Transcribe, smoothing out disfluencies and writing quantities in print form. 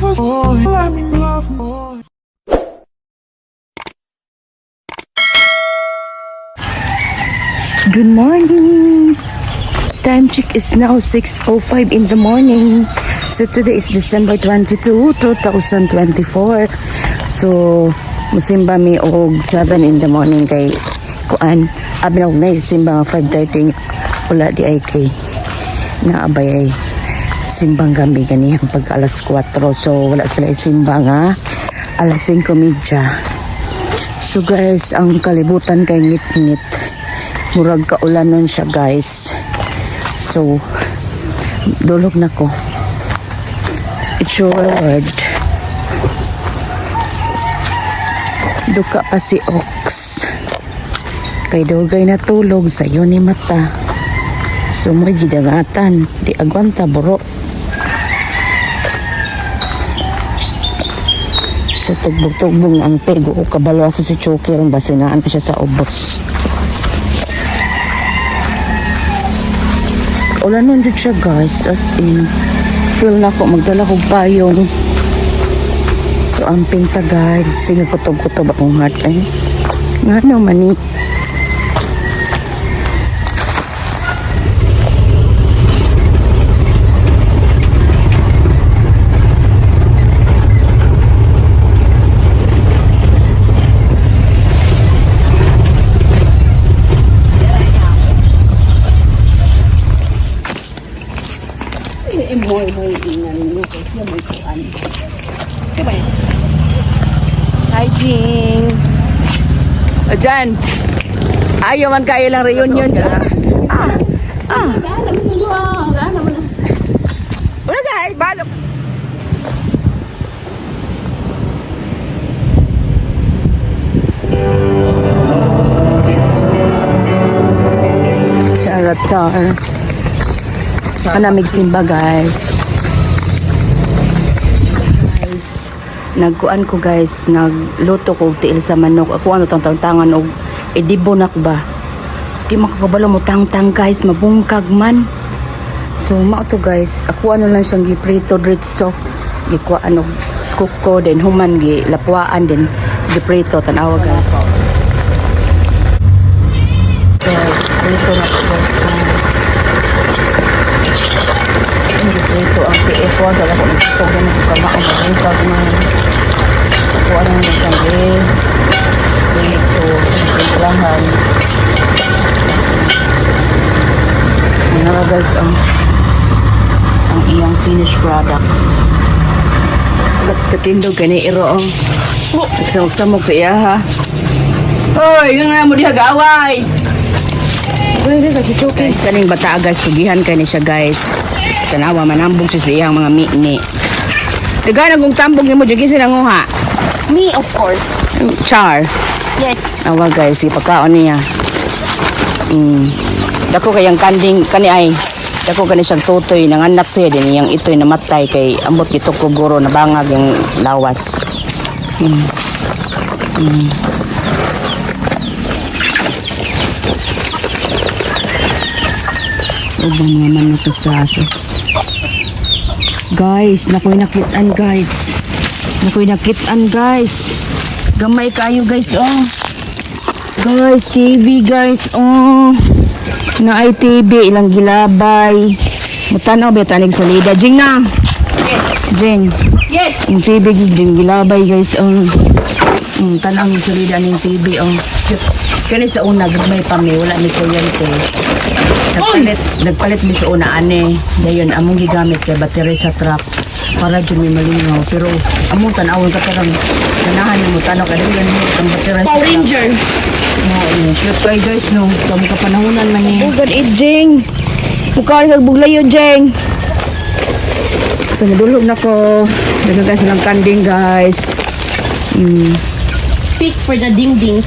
Good morning. Time check is now 6:05 in the morning. So today is December 22, 2024. So musimba mi og 7 in the morning kay kuan abinaw na simba 5:30 wala di ay kay naabay ay simbang gabi ganihang pag alas 4. So wala sila simba nga alas 5:30. So guys, ang kalibutan kay ngit-ngit. Murag kaulanon siya guys. So dulog na ko. It's your word. Duka pa si Ox. Kay dugay na tulog sa iyo ni mata. So may gidangatan. Di agwanta buro. So tugbog-tugbong ang pego o kabalwa sa si Choker. Ang basinaan pa siya sa ubos. Ulanon dyan siya guys, as in feel na ko magdala ko payong. So ang pinta guys, sige kutob-kutob akong heart eh. Nga naman eh. Hi Jing. O dyan, ayaw man kayo lang reunion dyan. Wala dahil, balok. Charatar. Manamig simba guys. Nagkuan ko guys, nagluto ko tiil sa manok. Ako ano tang-tangan og edibo nak ba. Di makakabalo mo tang-tang guys, mabungkag man. So mao to guys, ako ano lang siyang giprito dritso. Gikuan og kuko den human gi lapuan den giprito tanawa guys. Prito na ko. Giprito ang PF1 sa ako ito ganito kama ang mabungkag man. Ako anong nagsabi dito sa pinulahan nga guys ang iyang finished products nagtatindog gani iro ang nagsamog-samog sa iya ha. Hoy, nga mo diha gaaway kaning bata guys, pugihan ka ni siya guys. Tanawa manambog siya sa iyang mga mi-mi. Daga nagong tambog ni mo dyan kasi nanguha. Me, of course. Char. Yes. Awa guys, ipakaon niya. Dako kayang kanding, kani ay. Dako kani siyang tutoy, nanganak siya din. Yang ito'y namatay kay ambot ito ko guro na bangag yung lawas. Ubang naman ito sa aso. Guys, nakoy nakitaan guys. Nakoy nakitaan guys. Gamay kayo guys oh. Guys, TV guys oh. Na ay TV ilang gilabay. Mutanaw ba tanig salida Jing na? Yes. Jing. Yes. Yung TV jing gilabay guys oh. Tanang yung salida ng TV oh. Kani sa una gamay pa mi wala ni kuryente. Nagpalit mi sa una ane. Dayon among gigamit kay battery sa truck para jud mi malingaw pero among tan-awon ka tarang ganahan mo tanaw ka dayon ang battery. Power Ranger. Cute kay guys no. Kami ka panahonan man ni. Oh god Jeng. Mukha kag buglayon Jeng. So nadulog na ko. Dagan guys lang kanding guys. Fish for the ding-dings.